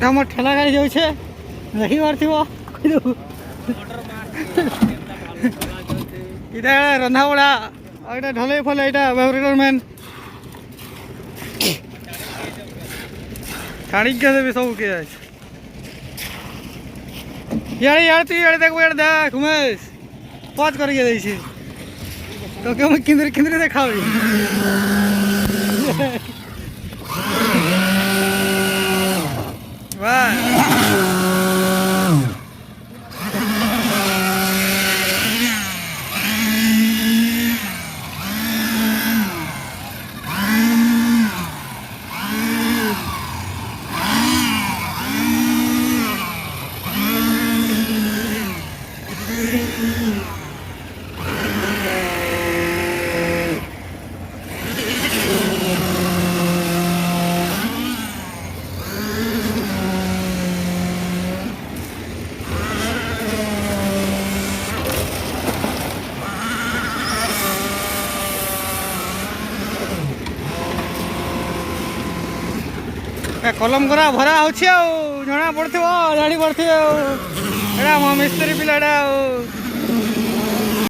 আমার ঠেলা গাড়ি যাচ্ছে দেখি পারথিব এটা রন্ধা বড়া এটা ঢলেই ফলে এটা ফেব্রিকের মেন ছাড়িকে দেবে সব কে আছে ইয়ারে ইয়ার তুই ইয়ারে দেখবো ইয়ার দেখ উমেশ পজ করিয়ে দিয়েছি তোকে আমি কিন্দরে কিন্দরে দেখাবি বাহ कलम करा भरा हो जना पड़ो जानी पड़े एड़ा मो मिस्त्री पिलाटा